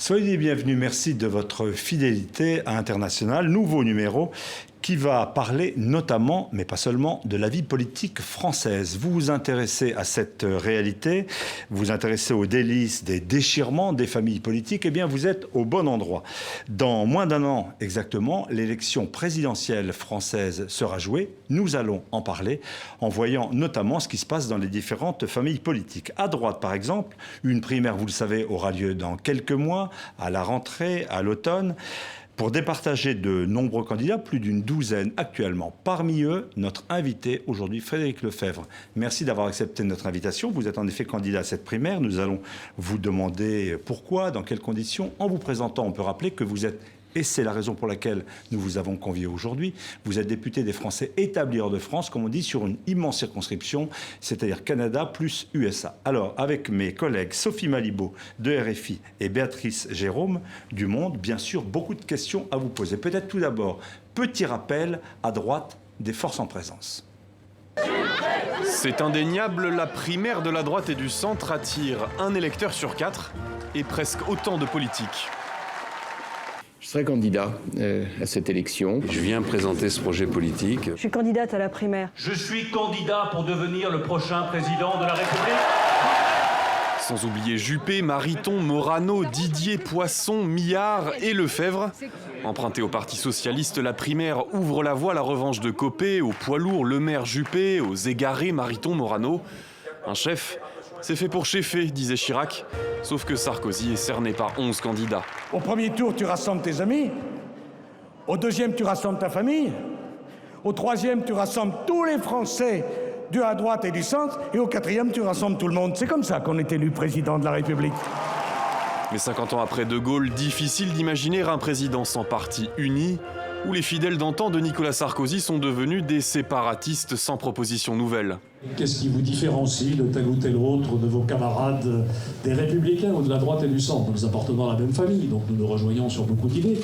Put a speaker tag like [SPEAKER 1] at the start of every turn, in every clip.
[SPEAKER 1] Soyez les bienvenus, merci de votre fidélité à International, nouveau numéro qui va parler notamment, mais pas seulement, de la vie politique française. Vous vous intéressez à cette réalité, vous vous intéressez aux délices des déchirements des familles politiques, eh bien vous êtes au bon endroit. Dans moins d'un an exactement, l'élection présidentielle française sera jouée. Nous allons en parler en voyant notamment ce qui se passe dans les différentes familles politiques. À droite, par exemple, une primaire, vous le savez, aura lieu dans quelques mois, à la rentrée, à l'automne. Pour départager de nombreux candidats, plus d'une douzaine actuellement. Parmi eux, notre invité aujourd'hui, Frédéric Lefebvre. Merci d'avoir accepté notre invitation. Vous êtes en effet candidat à cette primaire. Nous allons vous demander pourquoi, dans quelles conditions. En vous présentant, on peut rappeler que vous êtes, et c'est la raison pour laquelle nous vous avons convié aujourd'hui, vous êtes député des Français établis hors de France, comme on dit, sur une immense circonscription, c'est-à-dire Canada plus USA. Alors, avec mes collègues Sophie Malibaud de RFI et Béatrice Jérôme du Monde, bien sûr, beaucoup de questions à vous poser. Peut-être tout d'abord, petit rappel à droite des forces en présence.
[SPEAKER 2] C'est indéniable, la primaire de la droite et du centre attire un électeur sur 4 et presque autant de politiques.
[SPEAKER 3] Je serai candidat à cette élection.
[SPEAKER 4] Je viens présenter ce projet politique.
[SPEAKER 5] Je suis candidate à la primaire.
[SPEAKER 6] Je suis candidat pour devenir le prochain président de la République.
[SPEAKER 2] Sans oublier Juppé, Mariton, Morano, Didier, Poisson, Millard et Lefebvre. Emprunté au Parti Socialiste, la primaire ouvre la voie à la revanche de Copé, aux poids lourds Le Maire Juppé, aux égarés Mariton, Morano. Un chef, c'est fait pour cheffer, disait Chirac. Sauf que Sarkozy est cerné par 11 candidats.
[SPEAKER 7] Au premier tour, tu rassembles tes amis. Au deuxième, tu rassembles ta famille. Au troisième, tu rassembles tous les Français de la droite et du centre. Et au quatrième, tu rassembles tout le monde. C'est comme ça qu'on est élu président de la République.
[SPEAKER 2] Mais 50 ans après De Gaulle, difficile d'imaginer un président sans parti uni, où les fidèles d'antan de Nicolas Sarkozy sont devenus des séparatistes sans proposition nouvelle.
[SPEAKER 8] Qu'est-ce qui vous différencie de tel ou tel autre de vos camarades des Républicains ou de la droite et du centre? Nous appartenons à la même famille, donc nous nous rejoignons sur beaucoup d'idées.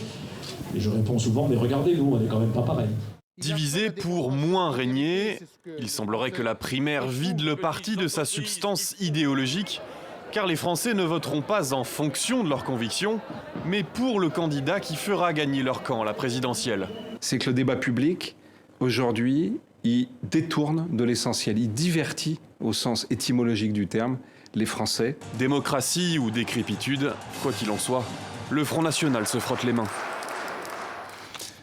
[SPEAKER 8] Et je réponds souvent, mais regardez, nous, on n'est quand même pas pareil.
[SPEAKER 2] Divisé pour moins régner, il semblerait que la primaire vide le parti de sa substance idéologique, car les Français ne voteront pas en fonction de leurs convictions, mais pour le candidat qui fera gagner leur camp à la présidentielle.
[SPEAKER 9] C'est que le débat public, aujourd'hui, il détourne de l'essentiel, il divertit, au sens étymologique du terme, les Français.
[SPEAKER 2] Démocratie ou décrépitude, quoi qu'il en soit, le Front National se frotte les mains.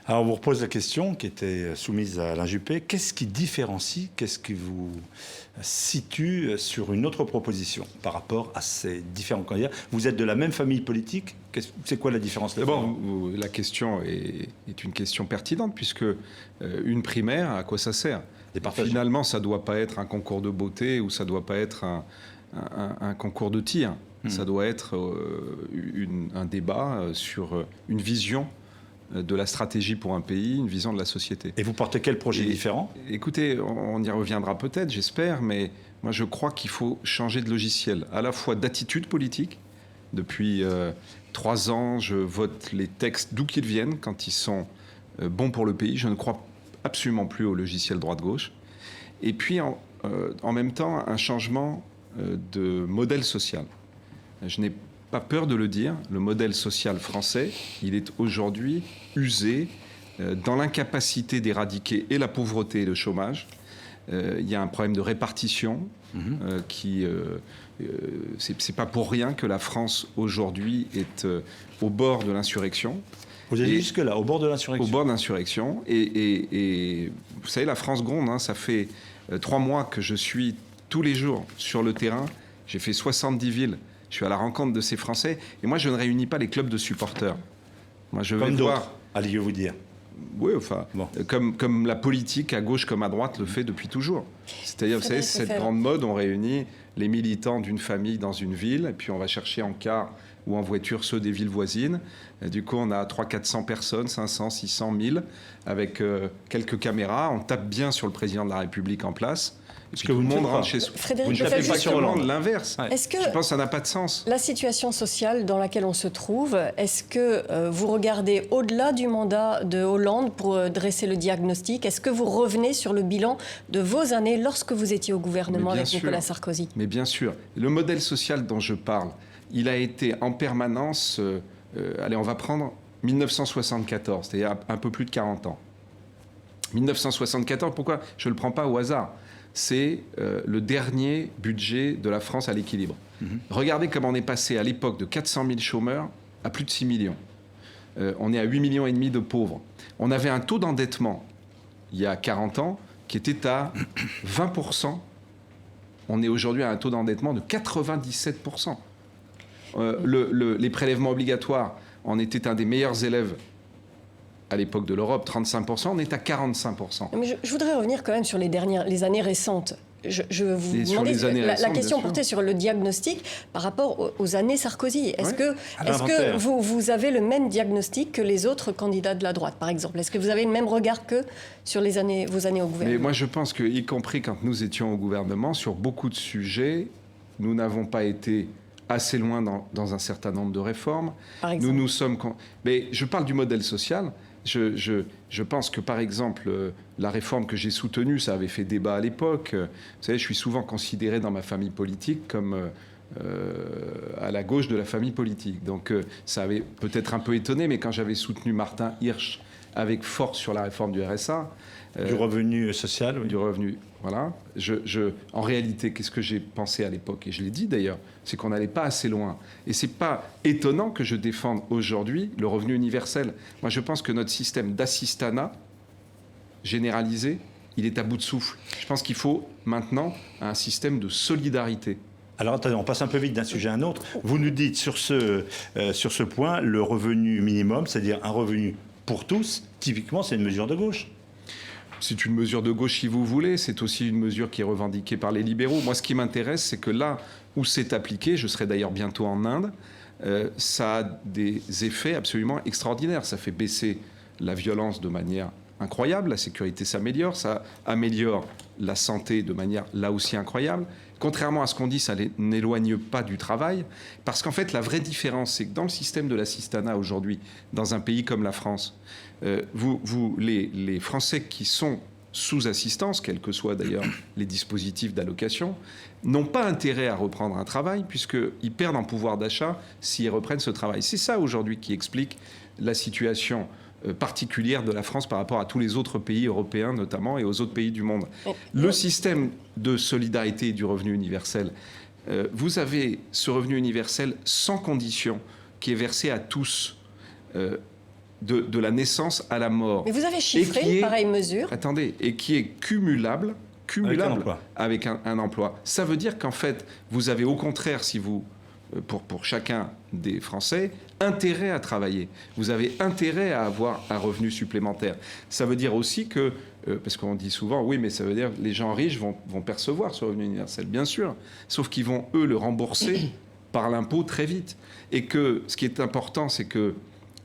[SPEAKER 1] Alors on vous repose la question qui était soumise à Alain Juppé. Qu'est-ce qui différencie, qu'est-ce qui vous situe sur une autre proposition par rapport à ces différents candidats? Vous êtes de la même famille politique, c'est quoi la différence?
[SPEAKER 9] D'abord, la question est une question pertinente, puisque une primaire, à quoi ça sert? Finalement, ça ne doit pas être un concours de beauté ou ça ne doit pas être un concours de tir. Ça doit être un débat sur une vision de la stratégie pour un pays, une vision de la société.
[SPEAKER 1] Et vous portez quel projet différent?
[SPEAKER 9] Écoutez, on y reviendra peut-être, j'espère, mais moi je crois qu'il faut changer de logiciel, à la fois d'attitude politique. Depuis 3 ans, je vote les textes d'où qu'ils viennent, quand ils sont bons pour le pays. Je ne crois absolument plus au logiciel droite-gauche. Et puis, en même temps, un changement de modèle social. Je n'ai pas peur de le dire, le modèle social français, il est aujourd'hui usé dans l'incapacité d'éradiquer et la pauvreté et le chômage. Il y a un problème de répartition c'est pas pour rien que la France aujourd'hui est au bord de l'insurrection.
[SPEAKER 1] Vous allez jusque-là, au bord de l'insurrection?
[SPEAKER 9] Au bord de l'insurrection. Et vous savez, la France gronde, hein, ça fait 3 mois que je suis tous les jours sur le terrain. J'ai fait 70 villes. Je suis à la rencontre de ces Français. Et moi, je ne réunis pas les clubs de supporters. Moi, je vais voir.
[SPEAKER 1] Allez vous dire.
[SPEAKER 9] Oui, enfin, bon. Comme la politique, à gauche comme à droite, le fait depuis toujours. C'est-à-dire, vous savez, cette grande mode, on réunit les militants d'une famille dans une ville, et puis on va chercher en car ou en voiture ceux des villes voisines. Et du coup, on a 300-400 personnes, 500, 600, 1000, avec quelques caméras. On tape bien sur le président de la République en place.
[SPEAKER 1] Est-ce que vous ne rentre
[SPEAKER 5] chez soi?
[SPEAKER 9] Vous ne tapez pas sur Hollande, l'inverse.
[SPEAKER 5] Ouais. Est-ce que
[SPEAKER 9] je pense que ça n'a pas de sens.
[SPEAKER 5] La situation sociale dans laquelle on se trouve, est-ce que vous regardez au-delà du mandat de Hollande pour dresser le diagnostic? Est-ce que vous revenez sur le bilan de vos années lorsque vous étiez au gouvernement avec Nicolas Sarkozy?
[SPEAKER 9] Mais bien sûr. Le modèle social dont je parle, il a été en permanence... allez, on va prendre 1974, c'est-à-dire un peu plus de 40 ans. 1974, pourquoi je ne le prends pas au hasard? C'est le dernier budget de la France à l'équilibre. Regardez comment on est passé à l'époque de 400 000 chômeurs à plus de 6 millions. On est à 8,5 millions de pauvres. On avait un taux d'endettement, il y a 40 ans, qui était à 20%. On est aujourd'hui à un taux d'endettement de 97%. Les prélèvements obligatoires, on était un des meilleurs élèves à l'époque de l'Europe, 35%, on est à 45%.
[SPEAKER 5] Mais je voudrais revenir quand même sur les années récentes. Je vous demandais, la question portait sur le diagnostic par rapport aux années Sarkozy. Est-ce que vous avez le même diagnostic que les autres candidats de la droite, par exemple? Est-ce que vous avez le même regard que sur vos années au gouvernement?
[SPEAKER 9] Mais moi, je pense que, y compris quand nous étions au gouvernement, sur beaucoup de sujets, nous n'avons pas été assez loin dans un certain nombre de réformes.
[SPEAKER 5] Par exemple.
[SPEAKER 9] Nous sommes... Mais je parle du modèle social. Je pense que, par exemple, la réforme que j'ai soutenue, ça avait fait débat à l'époque. Vous savez, je suis souvent considéré dans ma famille politique comme à la gauche de la famille politique. Donc, ça avait peut-être un peu étonné, mais quand j'avais soutenu Martin Hirsch avec force sur la réforme du RSA...
[SPEAKER 1] du revenu social, oui.
[SPEAKER 9] Du revenu, voilà. En réalité, qu'est-ce que j'ai pensé à l'époque? Et je l'ai dit d'ailleurs, c'est qu'on n'allait pas assez loin. Et c'est pas étonnant que je défende aujourd'hui le revenu universel. Moi, je pense que notre système d'assistanat généralisé, il est à bout de souffle. Je pense qu'il faut maintenant un système de solidarité.
[SPEAKER 1] Alors attendez, on passe un peu vite d'un sujet à un autre. Vous nous dites sur ce point, le revenu minimum, c'est-à-dire un revenu pour tous, typiquement, c'est une mesure de gauche.
[SPEAKER 9] C'est une mesure de gauche si vous voulez, c'est aussi une mesure qui est revendiquée par les libéraux. Moi, ce qui m'intéresse, c'est que là où c'est appliqué, je serai d'ailleurs bientôt en Inde, ça a des effets absolument extraordinaires. Ça fait baisser la violence de manière incroyable, la sécurité s'améliore, ça améliore la santé de manière là aussi incroyable. Contrairement à ce qu'on dit, ça n'éloigne pas du travail, parce qu'en fait, la vraie différence, c'est que dans le système de l'assistanat aujourd'hui, dans un pays comme la France, les Français qui sont sous assistance, quels que soient d'ailleurs les dispositifs d'allocation, n'ont pas intérêt à reprendre un travail, puisqu'ils perdent en pouvoir d'achat s'ils reprennent ce travail. C'est ça aujourd'hui qui explique la situation particulière de la France par rapport à tous les autres pays européens notamment et aux autres pays du monde. Le système de solidarité et du revenu universel, vous avez ce revenu universel sans condition qui est versé à tous de
[SPEAKER 5] naissance
[SPEAKER 9] à la mort.
[SPEAKER 5] Mais vous avez chiffré pareille mesure.
[SPEAKER 9] Attendez, et qui est cumulable avec un emploi. Ça veut dire qu'en fait, vous avez au contraire, si vous... Pour chacun des Français, intérêt à travailler. Vous avez intérêt à avoir un revenu supplémentaire. Ça veut dire aussi que, parce qu'on dit souvent, oui, mais ça veut dire que les gens riches vont percevoir ce revenu universel, bien sûr, sauf qu'ils vont, eux, le rembourser par l'impôt très vite. Et que ce qui est important, c'est que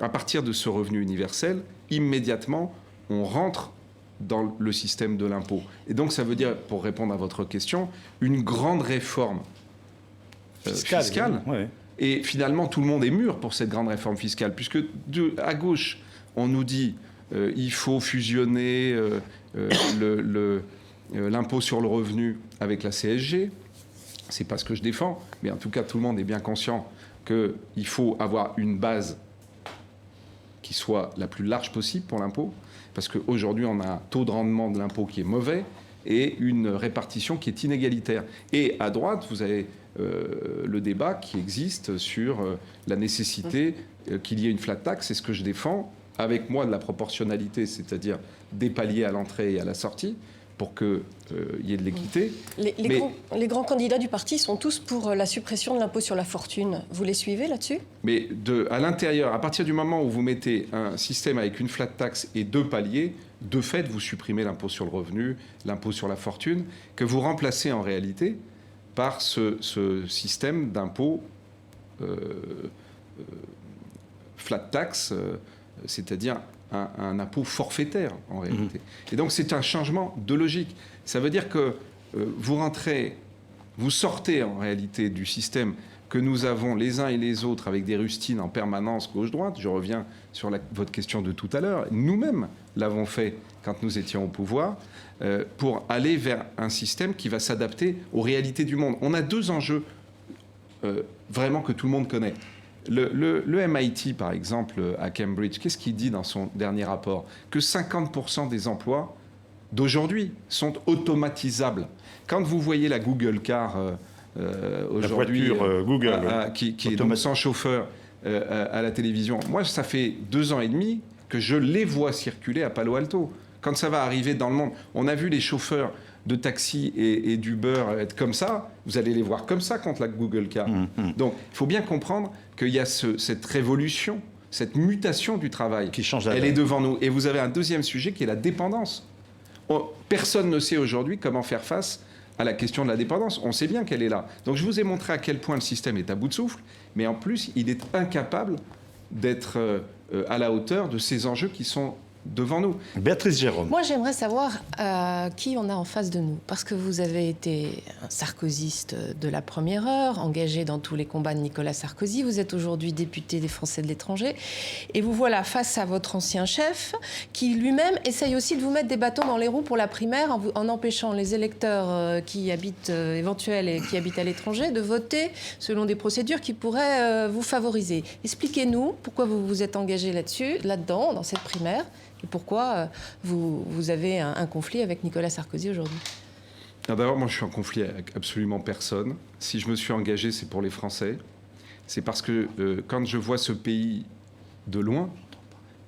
[SPEAKER 9] à partir de ce revenu universel, immédiatement, on rentre dans le système de l'impôt. Et donc, ça veut dire, pour répondre à votre question, une grande réforme fiscale.
[SPEAKER 1] Oui.
[SPEAKER 9] Et finalement, tout le monde est mûr pour cette grande réforme fiscale, puisque à gauche, on nous dit il faut fusionner l'impôt sur le revenu avec la CSG. C'est pas ce que je défends, mais en tout cas, tout le monde est bien conscient qu'il faut avoir une base qui soit la plus large possible pour l'impôt, parce qu'aujourd'hui, on a un taux de rendement de l'impôt qui est mauvais et une répartition qui est inégalitaire. Et à droite, vous avez le débat qui existe sur la nécessité qu'il y ait une flat tax. C'est ce que je défends, avec moi de la proportionnalité, c'est-à-dire des paliers à l'entrée et à la sortie, pour qu'il y ait de l'équité.
[SPEAKER 5] Les grands candidats du parti sont tous pour la suppression de l'impôt sur la fortune. Vous les suivez là-dessus?
[SPEAKER 9] Mais à l'intérieur, à partir du moment où vous mettez un système avec une flat tax et 2 paliers, de fait, vous supprimez l'impôt sur le revenu, l'impôt sur la fortune, que vous remplacez en réalité par ce système d'impôt flat tax, c'est-à-dire un impôt forfaitaire en réalité. Et donc c'est un changement de logique. Ça veut dire que vous sortez en réalité du système que nous avons les uns et les autres avec des rustines en permanence gauche-droite. Je reviens sur votre question de tout à l'heure. Nous-mêmes l'avons fait quand nous étions au pouvoir, pour aller vers un système qui va s'adapter aux réalités du monde. On a 2 enjeux vraiment que tout le monde connaît. Le MIT, par exemple, à Cambridge, qu'est-ce qu'il dit dans son dernier rapport? Que 50% des emplois d'aujourd'hui sont automatisables. Quand vous voyez la Google Car aujourd'hui,
[SPEAKER 1] la voiture Google,
[SPEAKER 9] qui est donc sans chauffeur à la télévision, moi, ça fait 2 ans et demi que je les vois circuler à Palo Alto. Quand ça va arriver dans le monde, on a vu les chauffeurs de taxi et d'Uber être comme ça, vous allez les voir comme ça contre la Google Car. Donc, il faut bien comprendre qu'il y a cette révolution, cette mutation du travail.
[SPEAKER 1] Qui change
[SPEAKER 9] Elle est devant nous. Et vous avez un deuxième sujet qui est la dépendance. Personne ne sait aujourd'hui comment faire face à la question de la dépendance. On sait bien qu'elle est là. Donc, je vous ai montré à quel point le système est à bout de souffle, mais en plus, il est incapable d'être à la hauteur de ces enjeux qui sont devant nous.
[SPEAKER 1] Béatrice Jérôme.
[SPEAKER 10] Moi, j'aimerais savoir qui on a en face de nous. Parce que vous avez été un sarkozyste de la première heure, engagé dans tous les combats de Nicolas Sarkozy. Vous êtes aujourd'hui député des Français de l'étranger. Et vous voilà face à votre ancien chef, qui lui-même essaye aussi de vous mettre des bâtons dans les roues pour la primaire, en empêchant les électeurs qui habitent éventuels et qui habitent à l'étranger de voter selon des procédures qui pourraient vous favoriser. Expliquez-nous pourquoi vous vous êtes engagé là-dedans, dans cette primaire. Et pourquoi vous avez un conflit avec Nicolas Sarkozy aujourd'hui?
[SPEAKER 9] D'abord, moi, je suis en conflit avec absolument personne. Si je me suis engagé, c'est pour les Français. C'est parce que quand je vois ce pays de loin,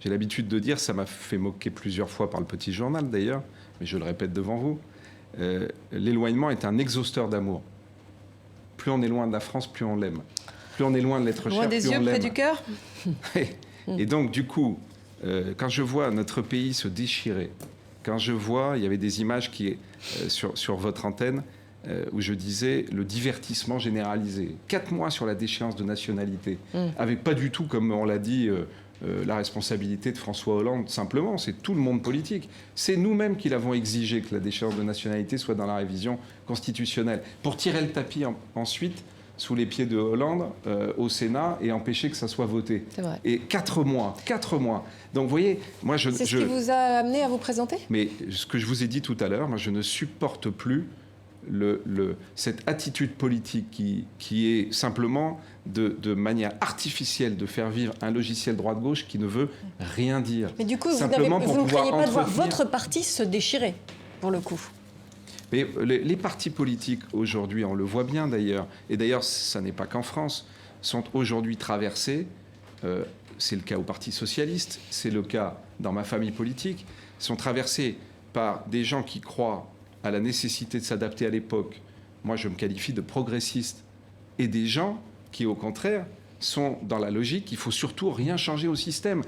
[SPEAKER 9] j'ai l'habitude de dire, ça m'a fait moquer plusieurs fois par le Petit Journal d'ailleurs, mais je le répète devant vous, l'éloignement est un exhausteur d'amour. Plus on est loin de la France, plus on l'aime. Plus on est loin de l'être cher, plus on l'aime.
[SPEAKER 10] Loin des yeux, près du cœur.
[SPEAKER 9] Et donc, du coup, quand je vois notre pays se déchirer, quand je vois, il y avait des images sur votre antenne où je disais le divertissement généralisé. 4 mois sur la déchéance de nationalité, avec pas du tout, comme on l'a dit, la responsabilité de François Hollande, simplement, c'est tout le monde politique. C'est nous-mêmes qui l'avons exigé que la déchéance de nationalité soit dans la révision constitutionnelle, pour tirer le tapis ensuite sous les pieds de Hollande au Sénat et empêcher que ça soit voté.
[SPEAKER 10] C'est vrai.
[SPEAKER 9] Et 4 mois. Donc, vous voyez, moi,
[SPEAKER 10] C'est ce qui vous a amené à vous présenter?
[SPEAKER 9] Mais ce que je vous ai dit tout à l'heure, moi, je ne supporte plus cette attitude politique qui est simplement de manière artificielle de faire vivre un logiciel droite-gauche qui ne veut rien dire.
[SPEAKER 5] Mais du coup, vous ne craignez pas de voir votre parti se déchirer, pour le coup?
[SPEAKER 9] Mais les partis politiques aujourd'hui, on le voit bien d'ailleurs, et d'ailleurs ça n'est pas qu'en France, sont aujourd'hui traversés, c'est le cas au Parti Socialiste, c'est le cas dans ma famille politique, sont traversés par des gens qui croient à la nécessité de s'adapter à l'époque. Moi je me qualifie de progressiste. Et des gens qui au contraire sont dans la logique qu'il ne faut surtout rien changer au système.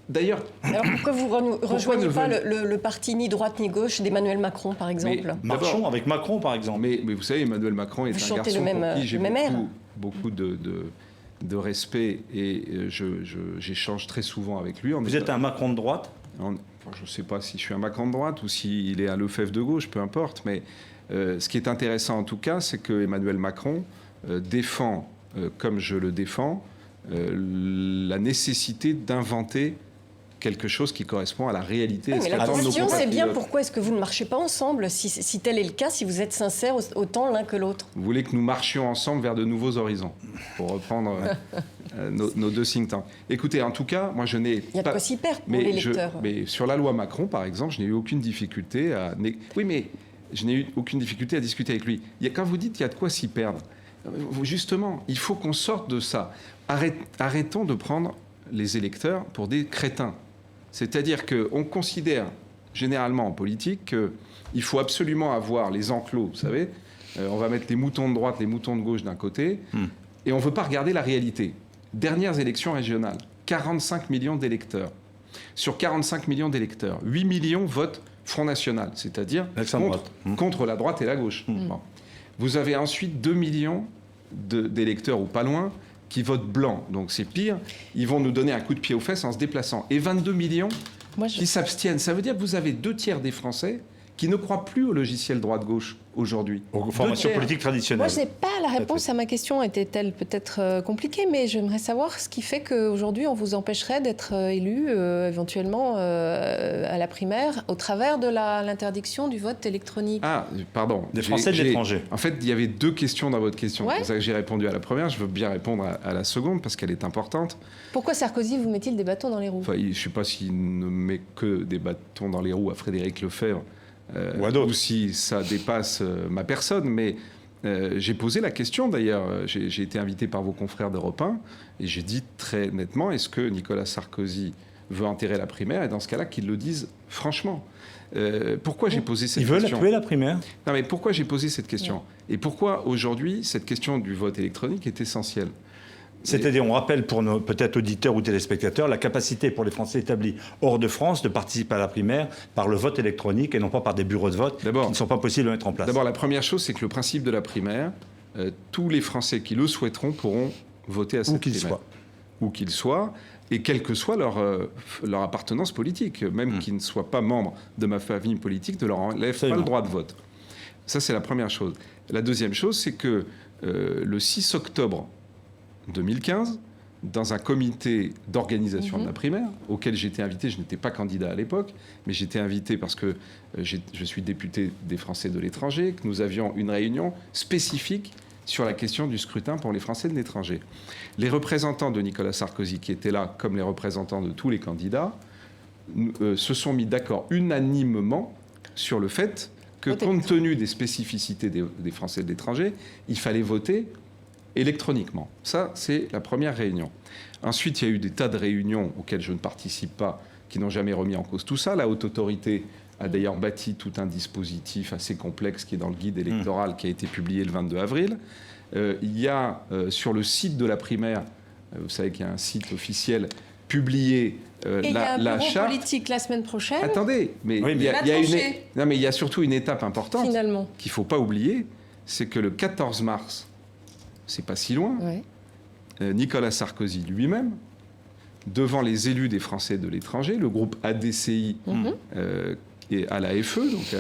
[SPEAKER 9] D'ailleurs,
[SPEAKER 5] alors pourquoi vous ne rejoignez pas le parti ni droite ni gauche d'Emmanuel Macron, par exemple?
[SPEAKER 1] Marchons avec Macron, par exemple.
[SPEAKER 9] Mais vous savez, Emmanuel Macron est un garçon pour qui j'ai beaucoup de respect et j'échange très souvent avec lui.
[SPEAKER 1] Vous êtes un Macron de droite?
[SPEAKER 9] Je ne sais pas si je suis un Macron de droite ou s'il est un Lefebvre de gauche, peu importe. Mais ce qui est intéressant en tout cas, c'est que Emmanuel Macron défend, comme je le défends, la nécessité d'inventer quelque chose qui correspond à la réalité.
[SPEAKER 5] Oui, mais la question, c'est bien pourquoi est-ce que vous ne marchez pas ensemble, si tel est le cas, si vous êtes sincères autant l'un que l'autre?
[SPEAKER 9] Vous voulez que nous marchions ensemble vers de nouveaux horizons, pour reprendre nos 2 think tanks. Écoutez, en tout cas, moi je n'ai pas...
[SPEAKER 5] Il y a de quoi s'y perdre pour l'électeur.
[SPEAKER 9] Mais sur la loi Macron, par exemple, je n'ai eu aucune difficulté à... Oui, mais je n'ai eu aucune difficulté à discuter avec lui. Quand vous dites qu'il y a de quoi s'y perdre, justement, il faut qu'on sorte de ça. Arrêtons de prendre les électeurs pour des crétins. C'est-à-dire qu'on considère généralement en politique qu'il faut absolument avoir les enclos, vous savez, on va mettre les moutons de droite, les moutons de gauche d'un côté, et on ne veut pas regarder la réalité. Dernières élections régionales, 45 millions d'électeurs. Sur 45 millions d'électeurs, 8 millions votent Front National, c'est-à-dire contre la droite et la gauche. Bon. Vous avez ensuite 2 millions d'électeurs, ou pas loin, qui votent blanc, donc c'est pire, ils vont nous donner un coup de pied aux fesses en se déplaçant. Et 22 millions qui s'abstiennent. Ça veut dire que vous avez 2 tiers des Français qui ne croient plus au logiciel droite-gauche aujourd'hui.
[SPEAKER 1] Aux formations politiques traditionnelles.
[SPEAKER 10] Moi, je n'ai pas la réponse à ma question. Était-elle peut-être compliquée, mais j'aimerais savoir ce qui fait qu'aujourd'hui, on vous empêcherait d'être élu éventuellement à la primaire au travers de l'interdiction du vote électronique.
[SPEAKER 9] Ah, pardon.
[SPEAKER 1] Des Français de l'étranger.
[SPEAKER 9] En fait, il y avait 2 questions dans votre question.
[SPEAKER 10] Ouais.
[SPEAKER 9] C'est pour ça que j'ai répondu à la première. Je veux bien répondre à la seconde parce qu'elle est importante.
[SPEAKER 10] Pourquoi Sarkozy vous met-il des bâtons dans les roues?
[SPEAKER 9] Enfin, je ne sais pas s'il ne met que des bâtons dans les roues à Frédéric Lefebvre
[SPEAKER 1] ou
[SPEAKER 9] si ça dépasse ma personne, mais j'ai posé la question d'ailleurs. J'ai été invité par vos confrères d'Europe 1 et j'ai dit très nettement, est-ce que Nicolas Sarkozy veut enterrer la primaire? Et dans ce cas-là, qu'il le dise franchement. Pourquoi j'ai posé cette question?
[SPEAKER 1] Il veut la tuer, la primaire?
[SPEAKER 9] Non, mais pourquoi j'ai posé cette question? Et pourquoi aujourd'hui cette question du vote électronique est essentielle?
[SPEAKER 1] C'est-à-dire, on rappelle pour nos peut-être auditeurs ou téléspectateurs la capacité pour les Français établis hors de France de participer à la primaire par le vote électronique et non pas par des bureaux de vote qui ne sont pas possibles de mettre en place.
[SPEAKER 9] D'abord, la première chose, c'est que le principe de la primaire, tous les Français qui le souhaiteront pourront voter à cette primaire. Où qu'ils soient, et quelle que soit leur appartenance politique, même qu'ils ne soient pas membres de ma famille politique, ne leur enlève pas le droit de vote. Ça, c'est la première chose. La deuxième chose, c'est que le 6 octobre 2015, dans un comité d'organisation de la primaire, auquel j'étais invité, je n'étais pas candidat à l'époque, mais j'étais invité parce que je suis député des Français de l'étranger, que nous avions une réunion spécifique sur la question du scrutin pour les Français de l'étranger. Les représentants de Nicolas Sarkozy, qui étaient là, comme les représentants de tous les candidats, se sont mis d'accord unanimement sur le fait que, compte tenu des spécificités des Français de l'étranger, il fallait voter électroniquement. Ça, c'est la première réunion. Ensuite, il y a eu des tas de réunions auxquelles je ne participe pas, qui n'ont jamais remis en cause tout ça. La Haute Autorité a d'ailleurs bâti tout un dispositif assez complexe qui est dans le guide électoral qui a été publié le 22 avril. Il y a sur le site de la primaire, vous savez qu'il y a un site officiel publié
[SPEAKER 10] et il y a un bureau politique la semaine prochaine.
[SPEAKER 9] Attendez, mais il y a surtout une étape importante qu'il ne faut pas oublier, c'est que le 14 mars, c'est pas si loin, Nicolas Sarkozy lui-même, devant les élus des Français de l'étranger, le groupe ADCI et à la FE, donc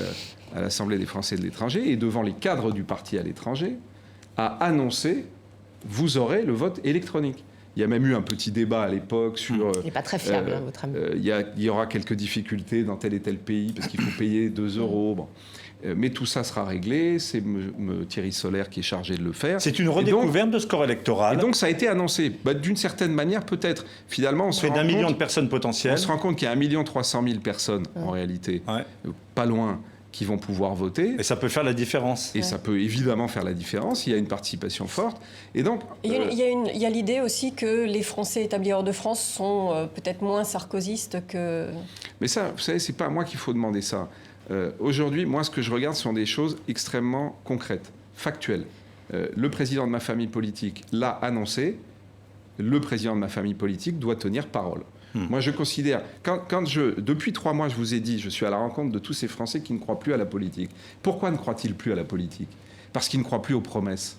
[SPEAKER 9] à l'Assemblée des Français de l'étranger, et devant les cadres du parti à l'étranger, a annoncé « vous aurez le vote électronique ». Il y a même eu un petit débat à l'époque sur...
[SPEAKER 10] Il n'est pas très fiable, votre ami.
[SPEAKER 9] Il y aura quelques difficultés dans tel et tel pays, parce qu'il faut payer 2 €. Bon. Mais tout ça sera réglé, c'est Thierry Solaire qui est chargé de le faire.
[SPEAKER 1] C'est une redécouverte de score électoral.
[SPEAKER 9] Et donc ça a été annoncé. D'une certaine manière, peut-être. Finalement, on se rend
[SPEAKER 1] compte... Près d'1 million de personnes potentielles.
[SPEAKER 9] On se rend compte qu'il y a 1 300 000 personnes, en réalité, pas loin, qui vont pouvoir voter.
[SPEAKER 1] Et ça peut faire la différence.
[SPEAKER 9] Et ça peut évidemment faire la différence. Il y a une participation forte. Et donc...
[SPEAKER 5] Il y a l'idée aussi que les Français établis hors de France sont peut-être moins sarkozystes que...
[SPEAKER 9] Mais ça, vous savez, c'est pas à moi qu'il faut demander ça. Aujourd'hui, moi, ce que je regarde sont des choses extrêmement concrètes, factuelles. Le président de ma famille politique l'a annoncé. Le président de ma famille politique doit tenir parole. Moi, je considère... Depuis 3 mois, je vous ai dit, je suis à la rencontre de tous ces Français qui ne croient plus à la politique. Pourquoi ne croient-ils plus à la politique? Parce qu'ils ne croient plus aux promesses.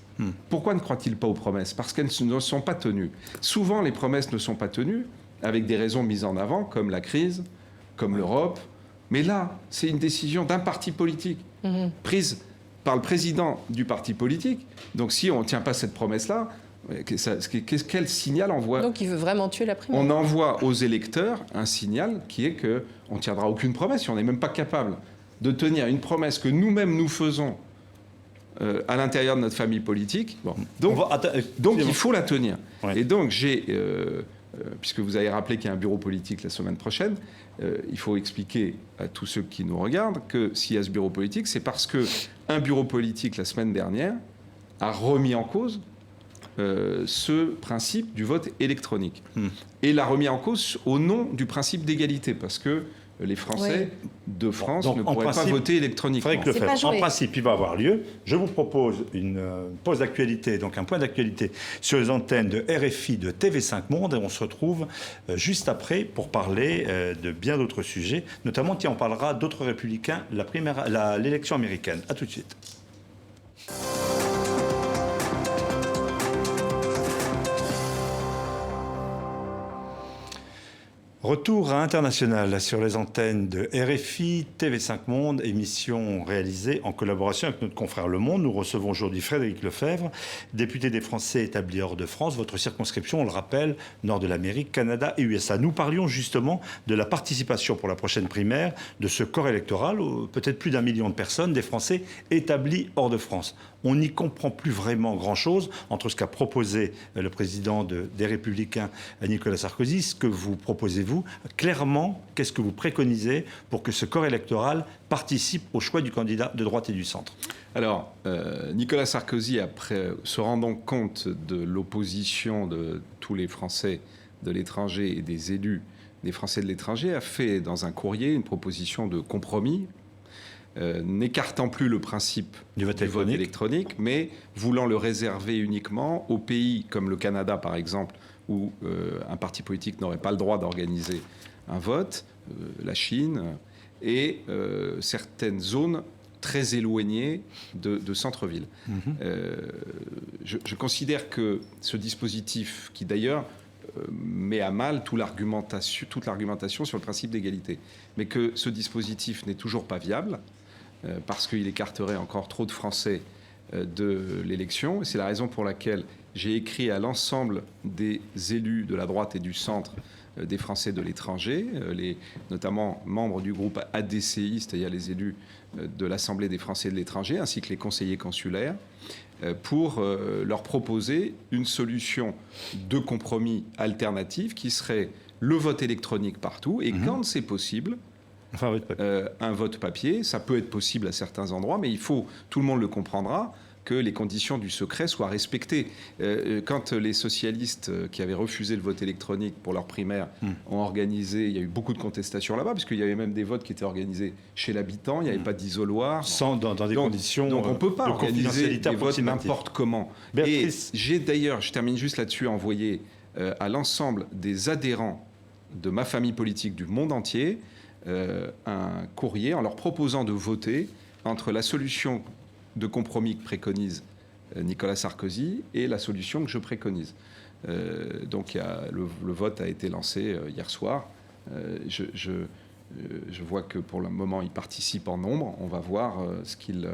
[SPEAKER 9] Pourquoi ne croient-ils pas aux promesses? Parce qu'elles ne sont pas tenues. Souvent, les promesses ne sont pas tenues avec des raisons mises en avant, comme la crise, comme l'Europe. Mais là, c'est une décision d'un parti politique, prise par le président du parti politique. Donc si on ne tient pas cette promesse-là, quel signal envoie?
[SPEAKER 10] Donc il veut vraiment tuer la primaire.
[SPEAKER 9] On envoie aux électeurs un signal qui est qu'on ne tiendra aucune promesse. Si on n'est même pas capable de tenir une promesse que nous-mêmes nous faisons à l'intérieur de notre famille politique, donc il faut la tenir. Et donc puisque vous avez rappelé qu'il y a un bureau politique la semaine prochaine, il faut expliquer à tous ceux qui nous regardent que s'il y a ce bureau politique, c'est parce qu'un bureau politique, la semaine dernière, a remis en cause ce principe du vote électronique. Et l'a remis en cause au nom du principe d'égalité, parce que les Français de France ne pourraient pas voter électroniquement.
[SPEAKER 1] En principe, il va avoir lieu. Je vous propose une pause d'actualité, donc un point d'actualité sur les antennes de RFI, de TV5 Monde, et on se retrouve juste après pour parler de bien d'autres sujets. Notamment, on parlera d'autres républicains, l'élection américaine. À tout de suite. Retour à International sur les antennes de RFI, TV5 Monde, émission réalisée en collaboration avec notre confrère Le Monde. Nous recevons aujourd'hui Frédéric Lefebvre, député des Français établis hors de France. Votre circonscription, on le rappelle, nord de l'Amérique, Canada et USA. Nous parlions justement de la participation pour la prochaine primaire de ce corps électoral, peut-être plus d'1 million de personnes, des Français établis hors de France. On n'y comprend plus vraiment grand-chose entre ce qu'a proposé le président des Républicains, Nicolas Sarkozy, ce que vous proposez-vous. Clairement, qu'est-ce que vous préconisez pour que ce corps électoral participe au choix du candidat de droite et du centre?
[SPEAKER 9] Alors, Nicolas Sarkozy, après se rendant compte de l'opposition de tous les Français de l'étranger et des élus des Français de l'étranger, a fait dans un courrier une proposition de compromis, n'écartant plus le principe du vote électronique, mais voulant le réserver uniquement aux pays comme le Canada, par exemple, où un parti politique n'aurait pas le droit d'organiser un vote, la Chine, et certaines zones très éloignées de centre-ville. Je considère que ce dispositif, qui d'ailleurs met à mal toute l'argumentation sur le principe d'égalité, mais que ce dispositif n'est toujours pas viable, parce qu'il écarterait encore trop de Français de l'élection. Et c'est la raison pour laquelle j'ai écrit à l'ensemble des élus de la droite et du centre des Français de l'étranger, notamment membres du groupe ADCI, c'est-à-dire les élus de l'Assemblée des Français de l'étranger, ainsi que les conseillers consulaires, pour leur proposer une solution de compromis alternative qui serait le vote électronique partout, et quand c'est possible, un vote papier. Ça peut être possible à certains endroits, mais il faut, tout le monde le comprendra, que les conditions du secret soient respectées. Quand les socialistes qui avaient refusé le vote électronique pour leur primaire ont organisé, il y a eu beaucoup de contestations là-bas, parce qu'il y avait même des votes qui étaient organisés chez l'habitant, il n'y avait pas d'isoloir.
[SPEAKER 1] Dans des conditions
[SPEAKER 9] donc on ne peut pas organiser des votes n'importe comment.
[SPEAKER 1] Béatrice.
[SPEAKER 9] Et j'ai d'ailleurs, je termine juste là-dessus, envoyé à l'ensemble des adhérents de ma famille politique du monde entier un courrier en leur proposant de voter entre la solution de compromis que préconise Nicolas Sarkozy et la solution que je préconise. Donc le vote a été lancé hier soir. Je vois que pour le moment, ils participent en nombre. On va voir ce qu'ils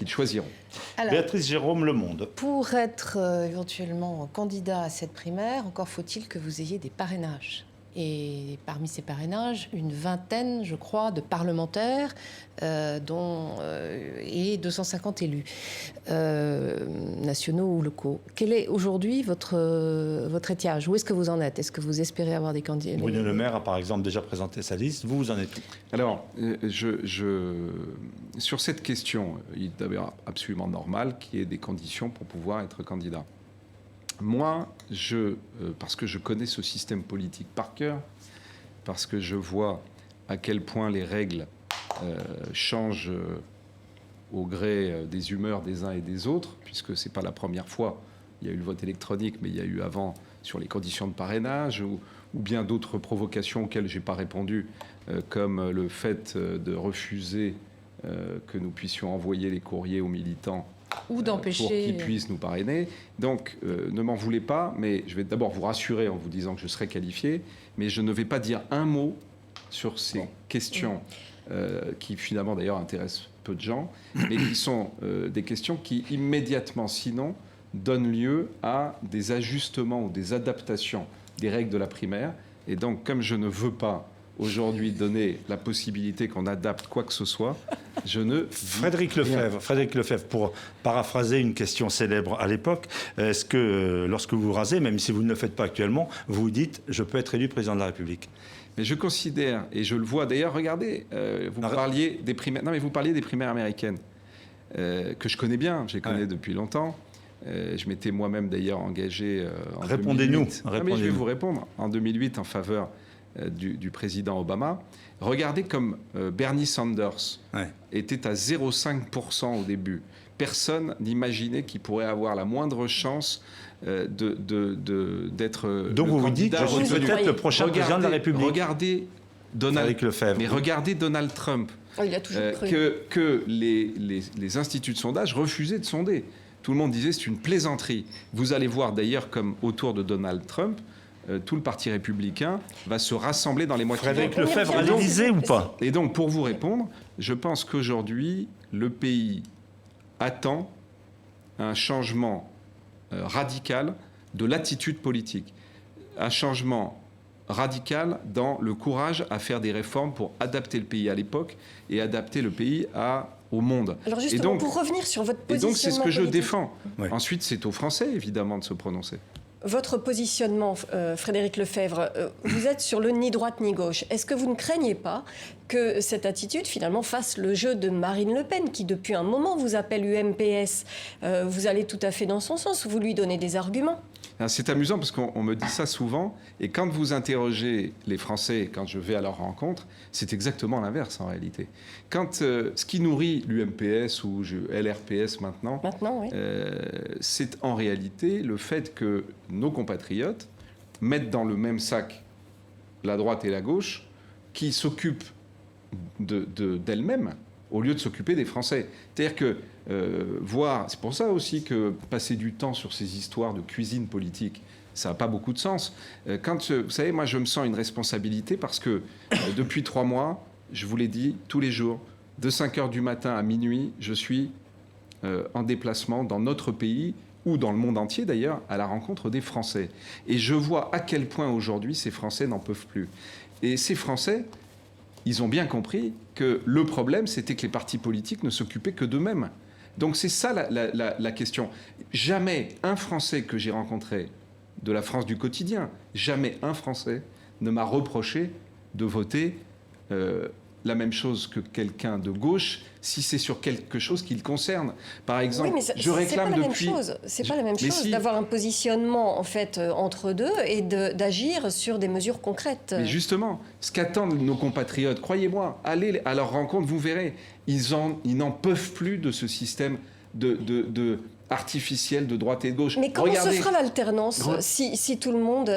[SPEAKER 9] choisiront.
[SPEAKER 10] Alors,
[SPEAKER 1] Béatrice Jérôme, Le Monde.
[SPEAKER 10] Pour être éventuellement candidat à cette primaire, encore faut-il que vous ayez des parrainages. Et parmi ces parrainages, une vingtaine, je crois, de parlementaires et 250 élus nationaux ou locaux. Quel est aujourd'hui votre étiage? Où est-ce que vous en êtes? Est-ce que vous espérez avoir des candidats?
[SPEAKER 1] Bruno Le Maire a par exemple déjà présenté sa liste. Vous en êtes où?
[SPEAKER 9] Alors, sur cette question, il est d'abord absolument normal qu'il y ait des conditions pour pouvoir être candidat. Moi, parce que je connais ce système politique par cœur, parce que je vois à quel point les règles changent au gré des humeurs des uns et des autres, puisque ce n'est pas la première fois. Il y a eu le vote électronique, mais il y a eu avant sur les conditions de parrainage ou bien d'autres provocations auxquelles je n'ai pas répondu, comme le fait de refuser que nous puissions envoyer les courriers aux militants
[SPEAKER 10] ou d'empêcher
[SPEAKER 9] pour qu'ils puissent nous parrainer. Donc, ne m'en voulez pas, mais je vais d'abord vous rassurer en vous disant que je serai qualifié, mais je ne vais pas dire un mot sur ces questions qui finalement d'ailleurs intéressent peu de gens, mais qui sont des questions qui immédiatement, sinon, donnent lieu à des ajustements ou des adaptations des règles de la primaire. Et donc, comme je ne veux pas aujourd'hui donner la possibilité qu'on adapte quoi que ce soit, je ne...
[SPEAKER 1] Frédéric Lefebvre, pour paraphraser une question célèbre à l'époque, est-ce que lorsque vous rasez, même si vous ne le faites pas actuellement, vous vous dites « je peux être élu président de la République » ?
[SPEAKER 9] Mais je considère, et je le vois d'ailleurs, regardez, vous parliez des primaires américaines, que je connais bien, je les connais depuis longtemps. Je m'étais moi-même d'ailleurs engagé en 2008. Mais je vais vous répondre. En 2008, en faveur du président Obama. Regardez comme Bernie Sanders était à 0,5% au début. Personne n'imaginait qu'il pourrait avoir la moindre chance d'être.
[SPEAKER 1] Donc vous vous dites, je suis peut-être le prochain président de la République.
[SPEAKER 9] Regardez Donald Trump.
[SPEAKER 5] Il a toujours cru.
[SPEAKER 9] Que les instituts de sondage refusaient de sonder. Tout le monde disait c'est une plaisanterie. Vous allez voir d'ailleurs comme autour de Donald Trump, tout le parti républicain va se rassembler dans les mois qui viennent.
[SPEAKER 1] Frédéric Lefebvre à l'Élysée ou pas?
[SPEAKER 9] Et donc, pour vous répondre, je pense qu'aujourd'hui, le pays attend un changement radical de l'attitude politique, un changement radical dans le courage à faire des réformes pour adapter le pays à l'époque et adapter le pays au monde.
[SPEAKER 5] Alors justement, et donc, pour revenir sur votre positionnement
[SPEAKER 9] et donc c'est ce que je
[SPEAKER 5] politique.
[SPEAKER 9] défends. Oui. Ensuite, c'est aux Français, évidemment, de se prononcer.
[SPEAKER 5] Votre positionnement, Frédéric Lefebvre, vous êtes sur le ni droite ni gauche. Est-ce que vous ne craignez pas que cette attitude, finalement, fasse le jeu de Marine Le Pen, qui depuis un moment vous appelle UMPS? Vous allez tout à fait dans son sens, vous lui donnez des arguments.
[SPEAKER 9] C'est amusant parce qu'on me dit ça souvent, et quand vous interrogez les Français, quand je vais à leur rencontre, c'est exactement l'inverse en réalité. Quand ce qui nourrit l'UMPS ou LRPS maintenant, oui. C'est en réalité le fait que nos compatriotes mettent dans le même sac la droite et la gauche, qui s'occupent d'elles-mêmes au lieu de s'occuper des Français. C'est-à-dire que c'est pour ça aussi que passer du temps sur ces histoires de cuisine politique, ça n'a pas beaucoup de sens. Vous savez, moi je me sens une responsabilité parce que depuis 3 mois, je vous l'ai dit, tous les jours, de 5h du matin à minuit, je suis en déplacement dans notre pays, ou dans le monde entier d'ailleurs, à la rencontre des Français. Et je vois à quel point aujourd'hui ces Français n'en peuvent plus. Et ces Français, ils ont bien compris que le problème, c'était que les partis politiques ne s'occupaient que d'eux-mêmes. Donc c'est ça la question. Jamais un Français que j'ai rencontré de la France du quotidien, jamais un Français ne m'a reproché de voter la même chose que quelqu'un de gauche si c'est sur quelque chose qui le concerne. Par exemple,
[SPEAKER 5] oui, mais je réclame depuis... C'est pas la même chose d'avoir un positionnement en fait entre deux et d'agir sur des mesures concrètes.
[SPEAKER 9] Mais justement, ce qu'attendent nos compatriotes, croyez-moi, allez à leur rencontre, vous verrez, ils n'en peuvent plus de ce système artificiel de droite et de gauche.
[SPEAKER 5] Mais comment se fera l'alternance si tout le monde...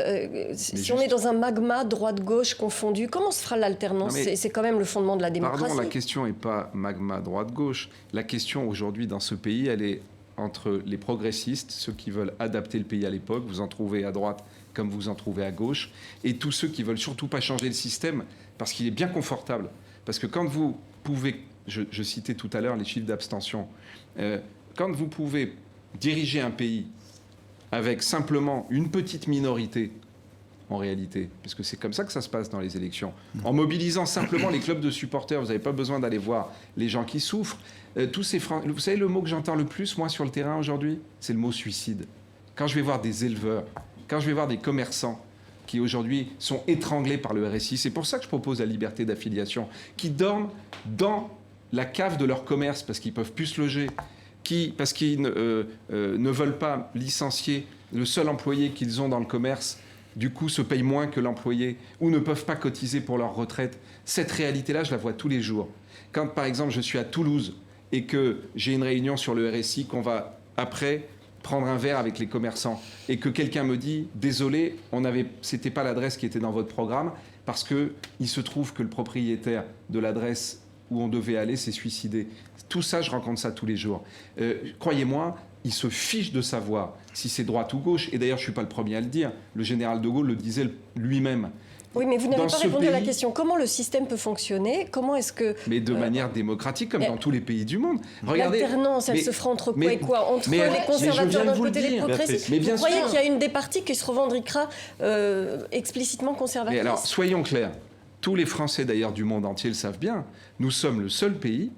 [SPEAKER 5] si on est dans un magma droite-gauche confondu, comment se fera l'alternance? C'est quand même le fondement de la démocratie.
[SPEAKER 9] Pardon, la question n'est pas magma droite-gauche. La question aujourd'hui dans ce pays, elle est entre les progressistes, ceux qui veulent adapter le pays à l'époque, vous en trouvez à droite comme vous en trouvez à gauche, et tous ceux qui veulent surtout pas changer le système parce qu'il est bien confortable. Parce que quand vous pouvez... Je citais tout à l'heure les chiffres d'abstention. Quand vous pouvez diriger un pays avec simplement une petite minorité, en réalité, parce que c'est comme ça que ça se passe dans les élections, en mobilisant simplement les clubs de supporters, vous n'avez pas besoin d'aller voir les gens qui souffrent. Vous savez le mot que j'entends le plus, moi, sur le terrain aujourd'hui, c'est le mot suicide. Quand je vais voir des éleveurs, quand je vais voir des commerçants qui aujourd'hui sont étranglés par le RSI, c'est pour ça que je propose la liberté d'affiliation, qui dorment dans la cave de leur commerce parce qu'ils ne peuvent plus se loger, parce qu'ils ne veulent pas licencier le seul employé qu'ils ont dans le commerce, du coup se payent moins que l'employé, ou ne peuvent pas cotiser pour leur retraite. Cette réalité-là, je la vois tous les jours. Quand, par exemple, je suis à Toulouse et que j'ai une réunion sur le RSI, qu'on va, après, prendre un verre avec les commerçants, et que quelqu'un me dit « Désolé, c'était pas l'adresse qui était dans votre programme, parce qu'il se trouve que le propriétaire de l'adresse où on devait aller s'est suicidé. » Tout ça, je rencontre ça tous les jours. Croyez-moi, ils se fichent de savoir si c'est droite ou gauche. Et d'ailleurs, je ne suis pas le premier à le dire. Le général de Gaulle le disait lui-même.
[SPEAKER 5] Oui, mais vous n'avez pas répondu à la question. Comment le système peut fonctionner? Comment est-ce que...
[SPEAKER 9] Mais de manière démocratique, comme dans tous les pays du monde.
[SPEAKER 5] Regardez, l'alternance, elle se fera entre quoi et quoi? Entre les conservateurs d'un côté et les progressistes. Vous croyez qu'il y a une des partis qui se revendiquera explicitement conservatrice?
[SPEAKER 9] Mais alors, soyons clairs. Tous les Français, d'ailleurs, du monde entier le savent bien. Nous sommes le seul pays